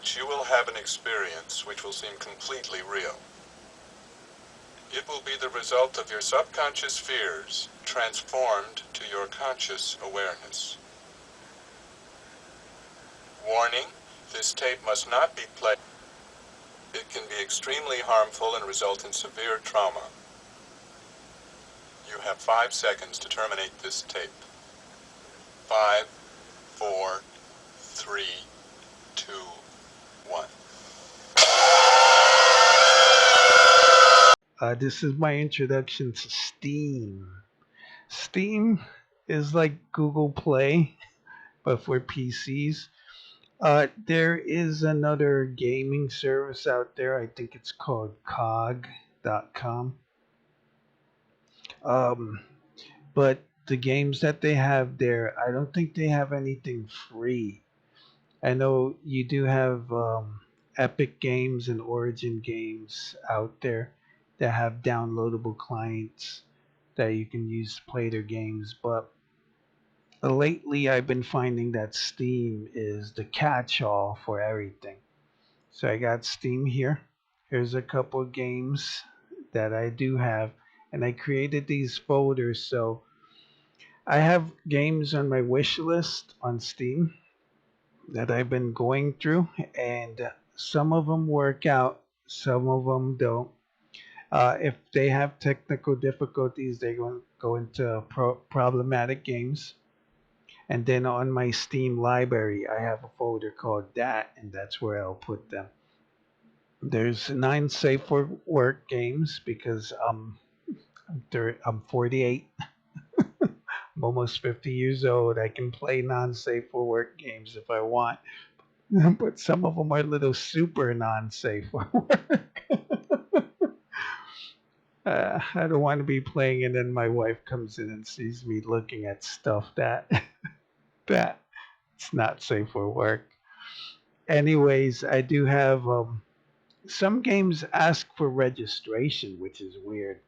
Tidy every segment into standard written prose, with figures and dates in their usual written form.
which you will have an experience which will seem completely real. It will be the result of your subconscious fears transformed to your conscious awareness. Warning, this tape must not be played. It can be extremely harmful and result in severe trauma. You have 5 seconds to terminate this tape. 5, 4, 3, 2, 1. This is my introduction to Steam. Steam is like Google Play, but for PCs. There is another gaming service out there. I think it's called cog.com. Um, but the games that they have there, I don't think they have anything free. I know you do have Epic Games and Origin Games out there that have downloadable clients that you can use to play their games, but lately I've been finding that Steam is the catch-all for everything. So I got Steam here. Here's a couple of games that I do have, and I created these folders. So I have games on my wish list on Steam that I've been going through, and some of them work out, some of them don't. If they have technical difficulties, they're going to go into problematic games. And then on my Steam library, I have a folder called that, and that's where I'll put them. There's 9 safe for work games because I'm 48. I'm almost 50 years old. I can play non-safe for work games if I want, but some of them are little super non-safe for work. I don't want to be playing, and then my wife comes in and sees me looking at stuff that that it's not safe for work. Anyways, I do have some games ask for registration, which is weird.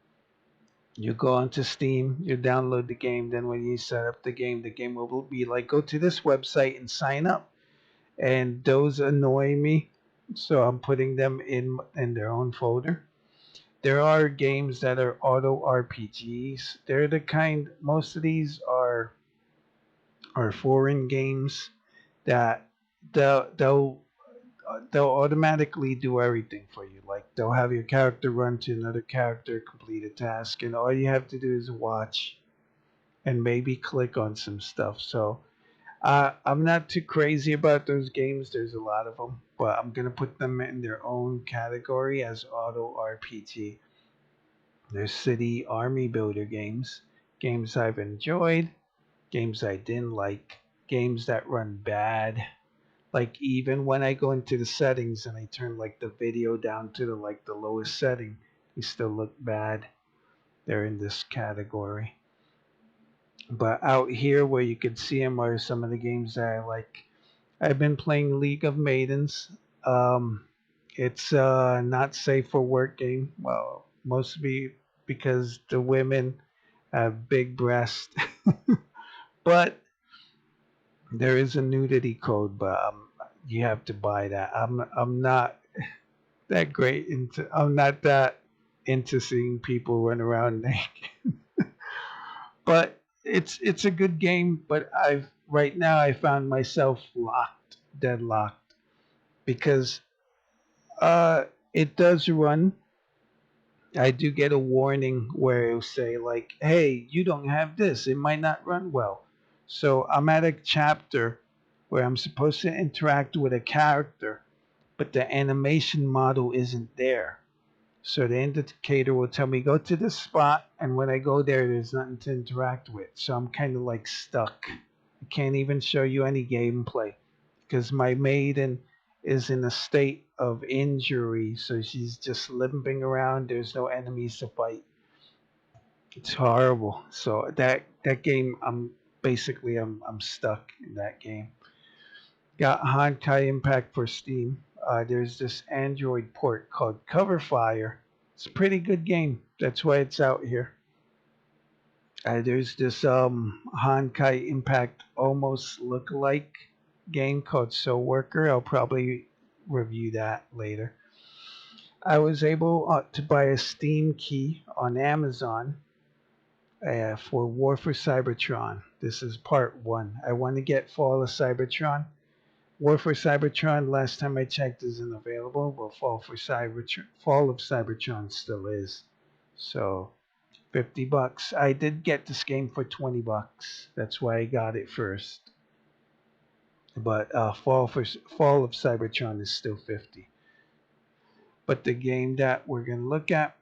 You go onto Steam, you download the game, then when you set up the game will be like, go to this website and sign up. And those annoy me, so I'm putting them in their own folder. There are games that are auto RPGs. They're the kind. Most of these are foreign games that they'll they'll automatically do everything for you. Like they'll have your character run to another character, complete a task, and all you have to do is watch and maybe click on some stuff. So I'm not too crazy about those games. There's a lot of them, but I'm gonna put them in their own category as auto RPG. There's city army builder games, games I've enjoyed, games I didn't like, games that run bad. Like even when I go into the settings and I turn like the video down to the lowest setting, they still look bad. They're in this category. But out here where you can see them are some of the games that I like. I've been playing League of Maidens. Um, it's not safe for work game. Well, mostly because the women have big breasts. But there is a nudity code, but you have to buy that. I'm not that great into. I'm not that into seeing people run around naked. But it's a good game. But I've right now I found myself deadlocked, because it does run. I do get a warning where it'll say like, "Hey, you don't have this. It might not run well." So I'm at a chapter where I'm supposed to interact with a character, but the animation model isn't there. So the indicator will tell me go to this spot, and when I go there, there's nothing to interact with. So I'm kind of like stuck. I can't even show you any gameplay because my maiden is in a state of injury, so she's just limping around. There's no enemies to fight. It's horrible. So that game, I'm stuck in that game. Got Honkai Impact for Steam. There's this Android port called Coverfire. It's a pretty good game. That's why it's out here. There's this Honkai Impact almost look-alike game called Soul Worker. I'll probably review that later. I was able to buy a Steam key on Amazon for War for Cybertron. This is part one. I want to get Fall of Cybertron. War for Cybertron, last time I checked, isn't available, but Fall of Cybertron still is. So $50. I did get this game for $20. That's why I got it first. But Fall of Cybertron is still 50. But the game that we're gonna look at,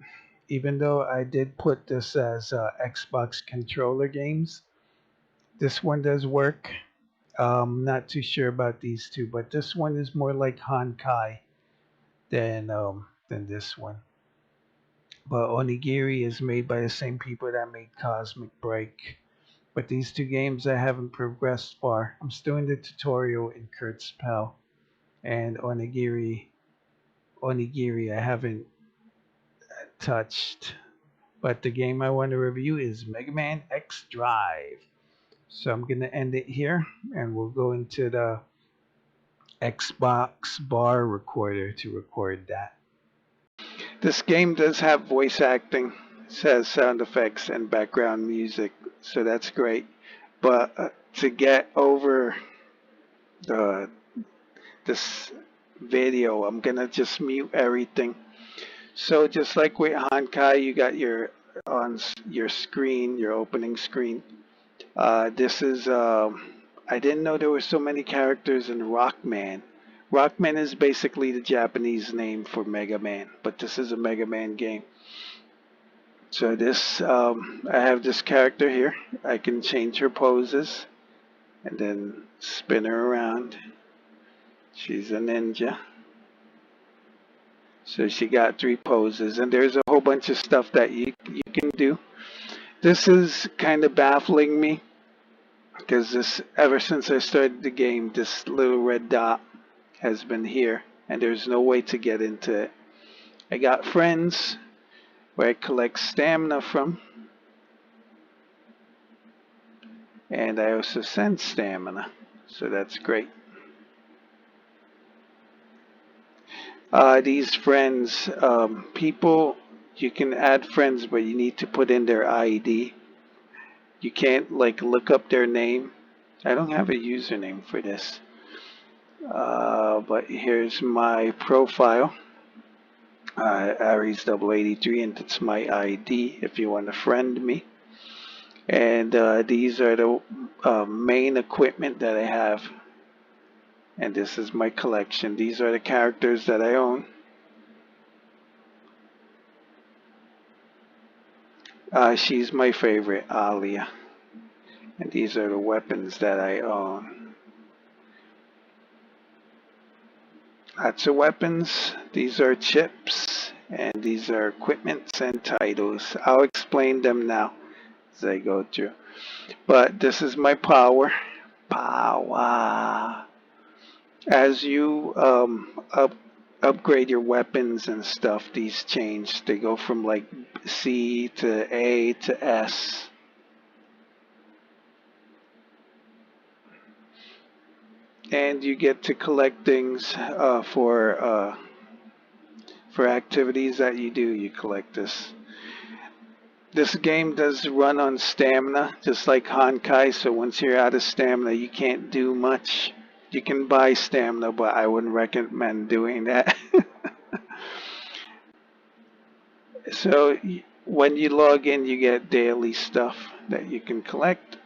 even though I did put this as Xbox controller games, this one does work. Not too sure about these two, but this one is more like Honkai than this one. But Onigiri is made by the same people that made Cosmic Break. But these two games I haven't progressed far. I'm still in the tutorial in Kurt's Pal, and Onigiri I haven't touched. But the game I want to review is Megaman X Drive. So I'm gonna end it here, and we'll go into the Xbox bar recorder to record that. This game does have voice acting, it says sound effects and background music, so that's great. But to get over this video, I'm gonna just mute everything. So just like with Honkai, you got your screen, your opening screen. This is I didn't know there were so many characters in Rockman. Rockman is basically the Japanese name for Mega Man, but this is a Mega Man game. So this, I have this character here. I can change her poses and then spin her around. She's a ninja. So she got 3 poses, and there's a whole bunch of stuff that you can do. This is kind of baffling me because ever since I started the game, this little red dot has been here, and there's no way to get into it. I got friends where I collect stamina from, and I also send stamina, so that's great. These friends, people, you can add friends, but you need to put in their ID. You can't like look up their name. I don't have a username for this. But here's my profile, Aries083, and it's my ID if you want to friend me. And these are the main equipment that I have, and this is my collection. These are the characters that I own. She's my favorite, Alia, and these are the weapons that I own. Lots of weapons. These are chips, and these are equipments and titles. I'll explain them now as I go through. But this is my power. Power. As you upgrade your weapons and stuff, these change. They go from like C to A to S. And you get to collect things for activities that you do. You collect this. This game does run on stamina, just like Honkai, so once you're out of stamina, you can't do much. You can buy stamina, but I wouldn't recommend doing that. So when you log in, you get daily stuff that you can collect.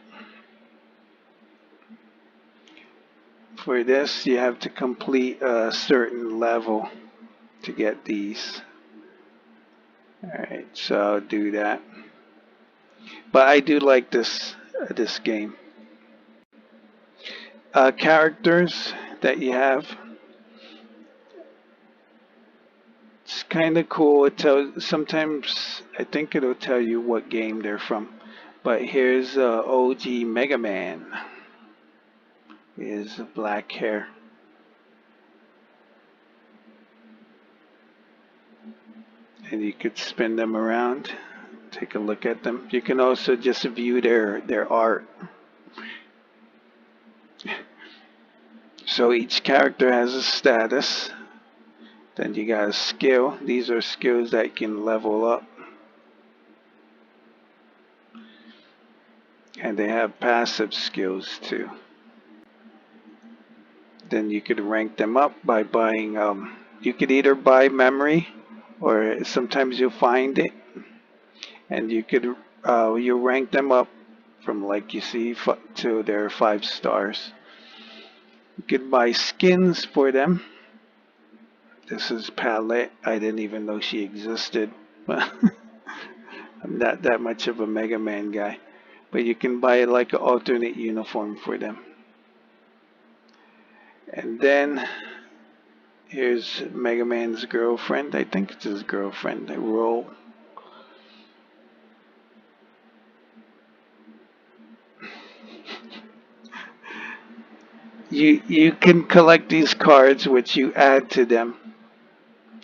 For this, you have to complete a certain level to get these. Alright, so I'll do that. But I do like this game. Characters that you have. It's kind of cool. Sometimes I think it'll tell you what game they're from. But here's OG Megaman. He has black hair. And you could spin them around, take a look at them. You can also just view their art. So each character has a status. Then you got a skill. These are skills that you can level up. And they have passive skills too. Then you could rank them up by buying, you could either buy memory or sometimes you'll find it. And you could, you rank them up from like you see to their 5 stars. You could buy skins for them. This is Palette. I didn't even know she existed. I'm not that much of a Mega Man guy. But you can buy like an alternate uniform for them. And then here's Mega Man's girlfriend. I think it's his girlfriend. Roll. You can collect these cards which you add to them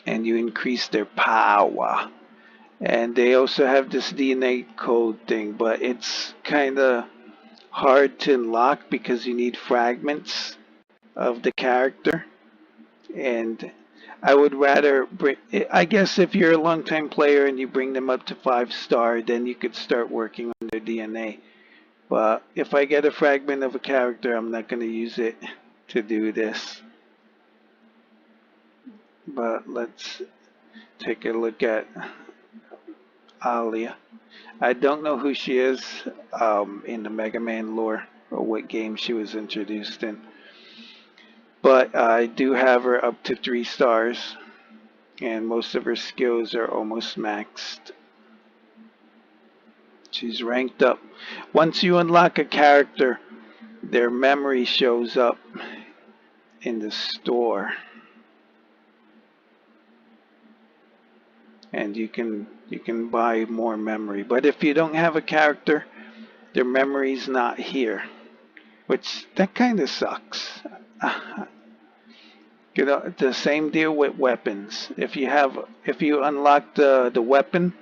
and you increase their power. And they also have this DNA code thing, but it's kind of hard to unlock because you need fragments of the character. And I would rather bring, I guess if you're a long-time player and you bring them up to 5-star, then you could start working on their DNA. But if I get a fragment of a character, I'm not going to use it to do this. But let's take a look at Alia. I don't know who she is in the Mega Man lore or what game she was introduced in. But I do have her up to 3 stars. And most of her skills are almost maxed. She's ranked up. Once you unlock a character, their memory shows up in the store. And you can buy more memory. But if you don't have a character, their memory's not here. Which that kind of sucks. You know, the same deal with weapons. If you unlock the weapon,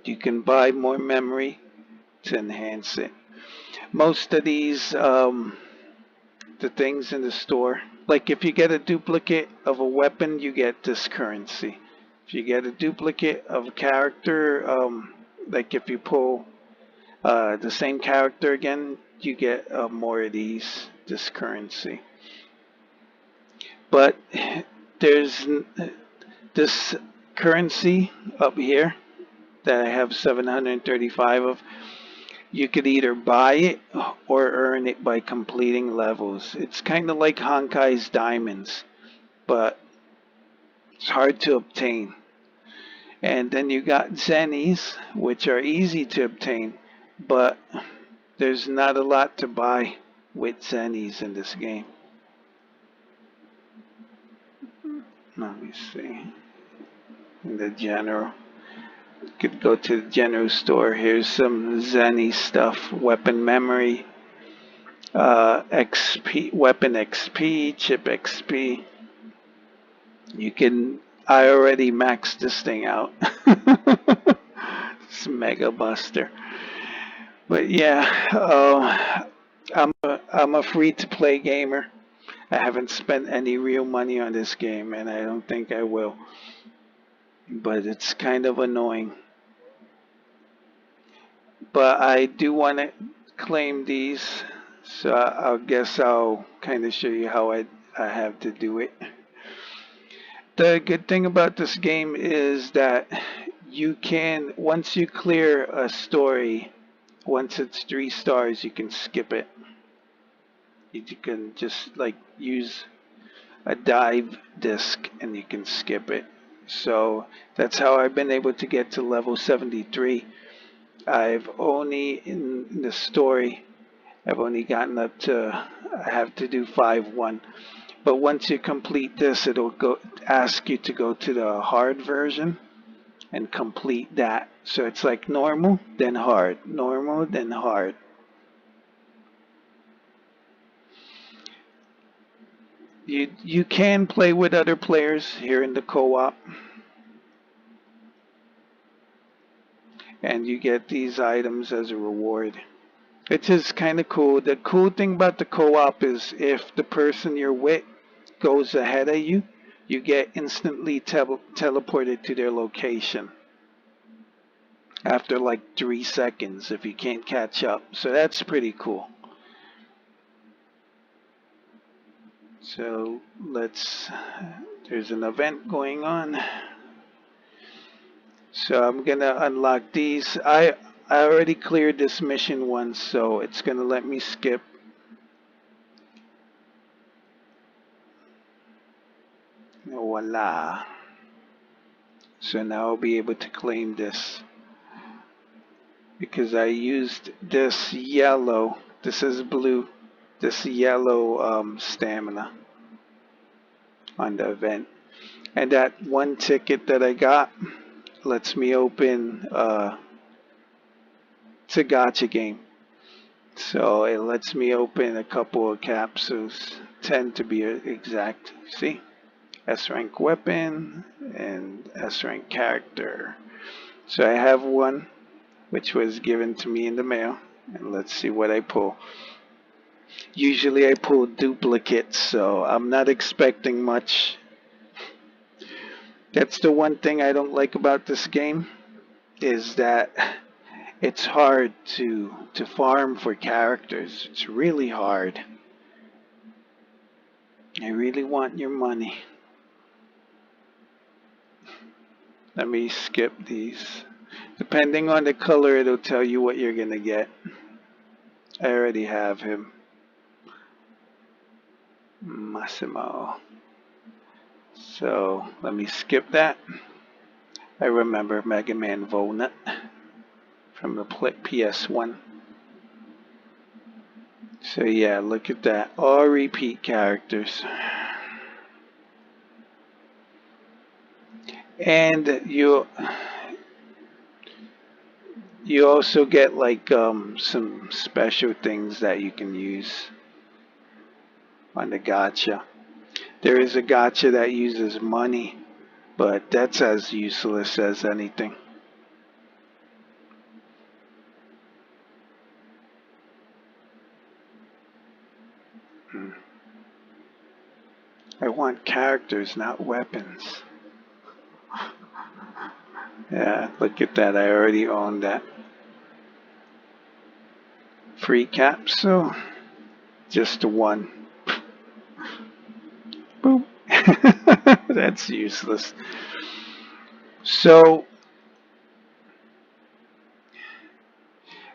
you can buy more memory to enhance it. Most of these the things in the store, like if you get a duplicate of a weapon, you get this currency. If you get a duplicate of a character, like if you pull the same character again, you get more of this currency. But there's this currency up here that I have 735 of. You could either buy it or earn it by completing levels. It's kind of like Hankai's diamonds, but it's hard to obtain. And then you got Zennies, which are easy to obtain, but there's not a lot to buy with Zennies in this game. Let me see. In the general. You could go to the general store. Here's some Zenny stuff. Weapon memory. XP, weapon XP, chip XP. You can, I already maxed this thing out. It's Mega Buster. But yeah, I'm a free to play gamer. I haven't spent any real money on this game, and I don't think I will. But it's kind of annoying. But I do want to claim these, so I guess I'll kind of show you how I have to do it. The good thing about this game is that you can, once you clear a story, once it's 3 stars, you can skip it. You can just like use a dive disc and you can skip it. So that's how I've been able to get to level 73. I've only, in the story, I've only gotten up to, I have to do 5-1. But once you complete this, it'll ask you to go to the hard version and complete that. So it's like normal, then hard, normal, then hard. You can play with other players here in the co-op. And you get these items as a reward. Which is kind of cool. The cool thing about the co-op is if the person you're with goes ahead of you, you get instantly teleported to their location after like 3 seconds if you can't catch up. So that's pretty cool. So there's an event going on. So I'm gonna unlock these. I already cleared this mission once, so it's gonna let me skip. Voila. So now I'll be able to claim this because I used this yellow. This is blue. This yellow stamina on the event, and that one ticket that I got lets me open. It's a gacha game, so it lets me open a couple of capsules, 10 to be exact. See, S rank weapon and S rank character. So I have one, which was given to me in the mail, and let's see what I pull. Usually I pull duplicates, so I'm not expecting much. That's the one thing I don't like about this game, is that it's hard to farm for characters. It's really hard. I really want your money. Let me skip these. Depending on the color, it'll tell you what you're gonna get. I already have him. Massimo. So let me skip that. I remember Megaman Volnut from the PS1. So yeah, look at that. All repeat characters. And you also get like some special things that you can use on the gacha. There is a gacha that uses money, but that's as useless as anything. I want characters, not weapons. Yeah, look at that. I already own that. Free capsule. Just one. Boop. That's useless. So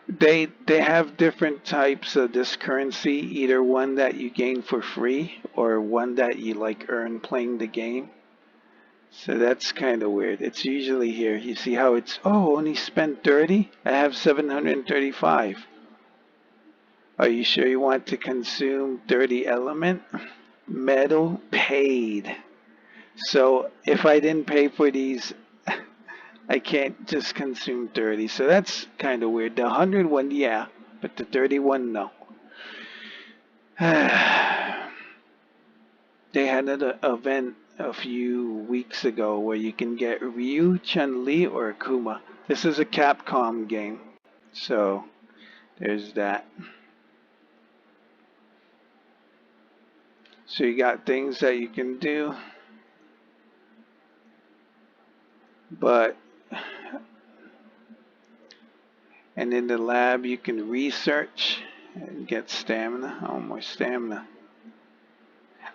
they have different types of this currency, either one that you gain for free or one that you like earn playing the game. So that's kind of weird. It's usually here. You see how it's, oh, only spent 30? I have 735. Are you sure you want to consume 30 element? Metal paid. So if I didn't pay for these, I can't just consume 30. So that's kind of weird. The 100 one, yeah, but the 31, no. They had an event a few weeks ago where you can get Ryu, Chun-Li, or Akuma. This is a Capcom game. So there's that. So you got things that you can do, but and in the lab you can research and get stamina. Oh, more stamina.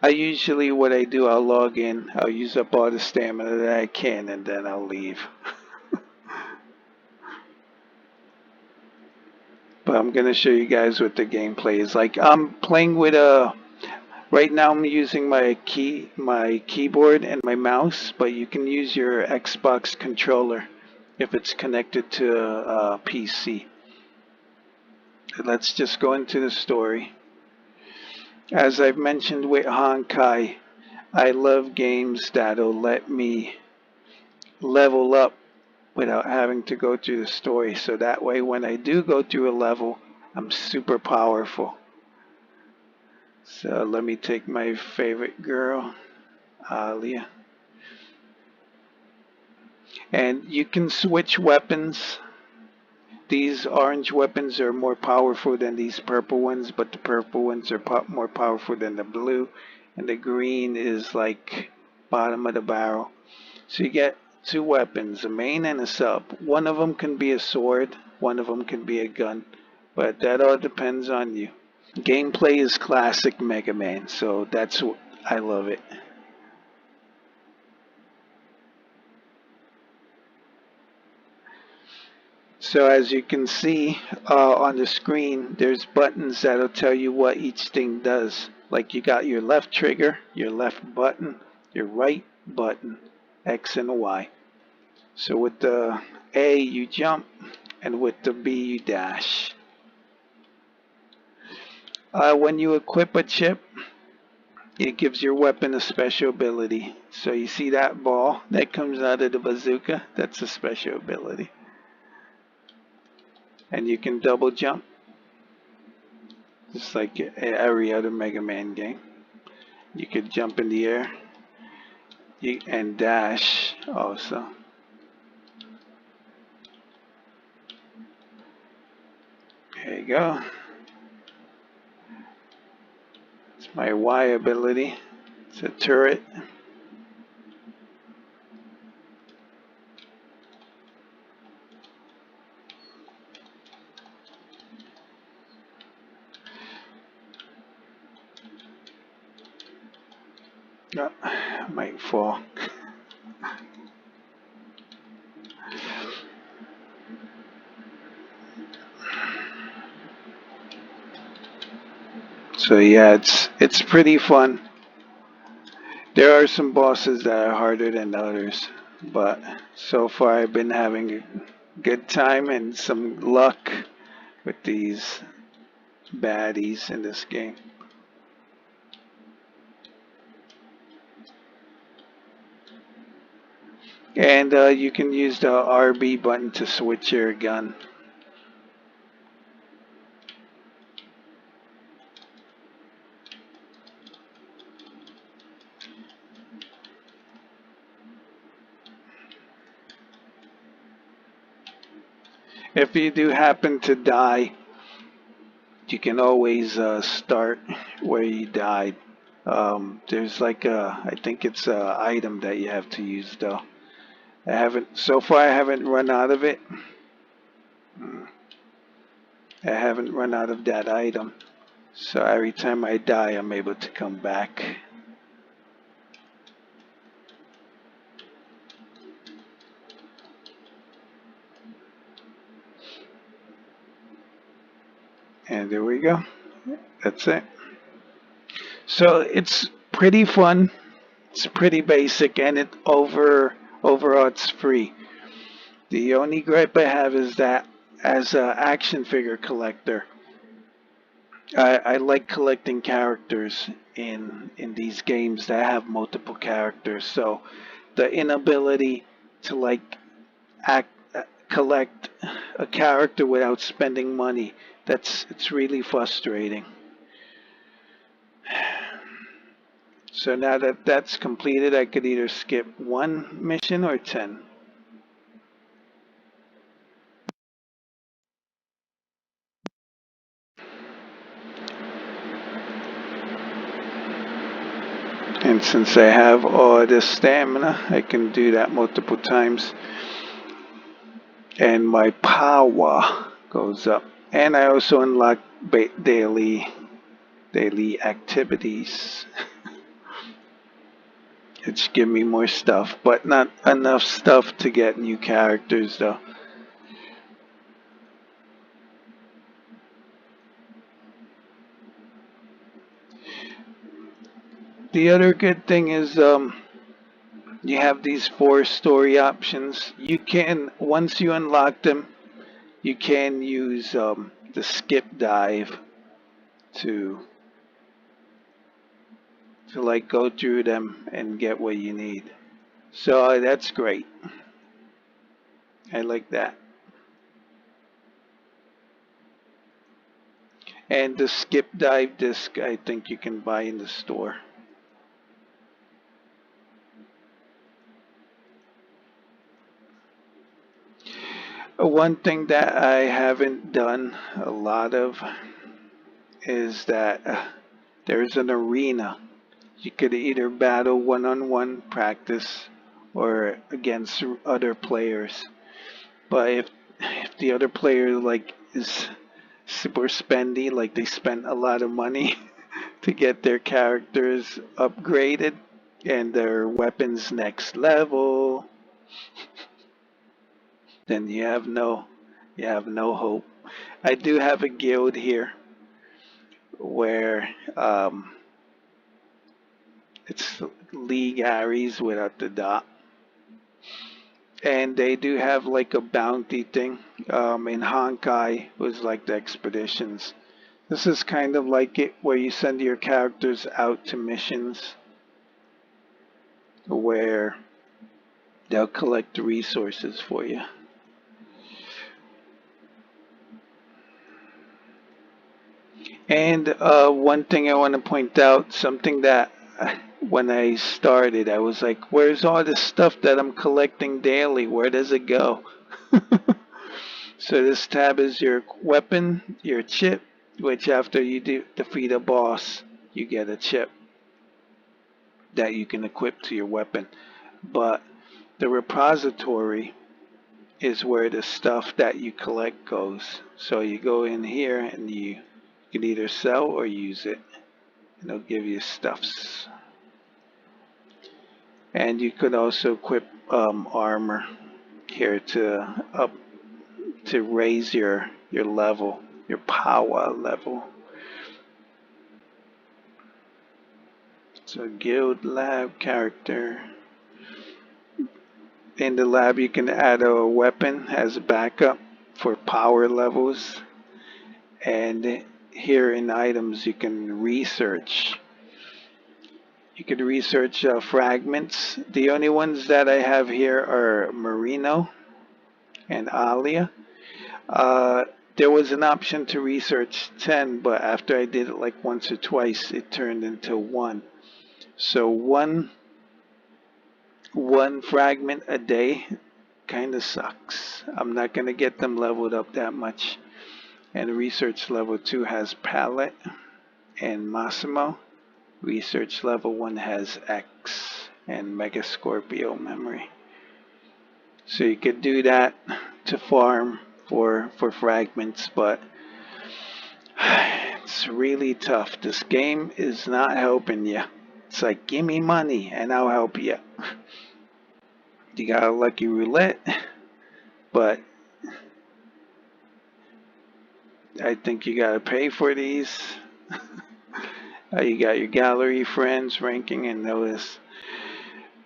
I usually, what I do, I'll log in, I'll use up all the stamina that I can, and then I'll leave. But I'm gonna show you guys what the gameplay is like. I'm playing with right now I'm using my keyboard and my mouse, but you can use your Xbox controller if it's connected to a PC. Let's just go into the story. As I've mentioned with Honkai, I love games that'll let me level up without having to go through the story. So that way when I do go through a level, I'm super powerful. So let me take my favorite girl, Alia. And you can switch weapons. These orange weapons are more powerful than these purple ones, but the purple ones are more powerful than the blue. And the green is like bottom of the barrel. So you get two weapons, a main and a sub. One of them can be a sword, one of them can be a gun, but that all depends on you. Gameplay is classic Mega Man, so I love it. So as you can see on the screen, there's buttons that'll tell you what each thing does. Like you got your left trigger, your left button, your right button, X and Y. So with the A you jump, and with the B you dash. When you equip a chip, it gives your weapon a special ability. So you see that ball that comes out of the bazooka? That's a special ability. And you can double jump, just like every other Mega Man game. You could jump in the air and dash also. There you go. It's my Y ability. It's a turret. Oh, might fall. So yeah, it's pretty fun. There are some bosses that are harder than others, but so far I've been having a good time and some luck with these baddies in this game. And you can use the RB button to switch your gun. If you do happen to die, you can always start where you died. There's like I think it's a item that you have to use though. So far I haven't run out of it. I haven't run out of that item. So every time I die, I'm able to come back. And there we go. That's it. So it's pretty fun. It's pretty basic, and overall it's free. The only gripe I have is that as an action figure collector, I like collecting characters in these games that have multiple characters. So the inability to like act collect a character without spending money, it's really frustrating. So now that that's completed, I could either skip one mission or 10. And since I have all this stamina, I can do that multiple times. And my power goes up. And I also unlock daily activities. Which give me more stuff, but not enough stuff to get new characters though. The other good thing is you have these 4 story options. You can, once you unlock them, you can use the skip dive to like go through them and get what you need. So that's great. I like that. And the skip dive disc, I think you can buy in the store. One thing that I haven't done a lot of is that there's an arena. You could either battle one-on-one practice or against other players. But if the other player like is super spendy, like they spent a lot of money to get their characters upgraded and their weapons next level, then you have no hope. I do have a guild here where it's League Aries without the dot. And they do have like a bounty thing. In Honkai was like the expeditions. This is kind of like it where you send your characters out to missions where they'll collect the resources for you. And one thing I want to point out, something that when I started, I was like, where's all this stuff that I'm collecting daily? Where does it go? So this tab is your weapon, your chip, which after you defeat a boss, you get a chip that you can equip to your weapon. But the repository is where the stuff that you collect goes. So you go in here and you can either sell or use it. And it'll give you stuffs. And you could also equip armor here to raise your level, your power level. So guild lab character. In the lab you can add a weapon as a backup for power levels. And here in items you can research. You could research fragments. The only ones that I have here are Merino and Alia. There was an option to research 10, but after I did it like once or twice, it turned into 1. So one fragment a day kind of sucks. I'm not going to get them leveled up that much. And research level 2 has Palette and Massimo. Research level 1 has X and Mega Scorpio memory. So you could do that to farm for fragments, but it's really tough. This game is not helping you. It's like, give me money and I'll help you. You got a lucky roulette, but I think you gotta pay for these. You got your gallery, friends, ranking, and notice.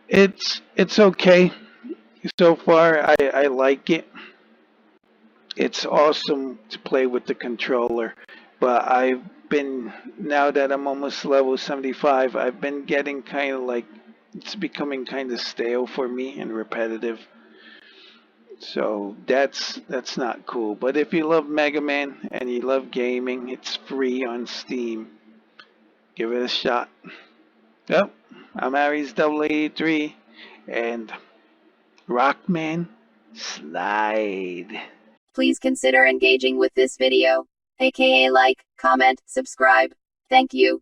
It's okay. So far, I like it. It's awesome to play with the controller, but now that I'm almost level 75, I've been getting kind of like, it's becoming kind of stale for me and repetitive. So that's not cool. But if you love Megaman and you love gaming, it's free on Steam. Give it a shot. Yep, I'm Aries 83 and Rockman slide. Please consider engaging with this video, aka like, comment, subscribe. Thank you.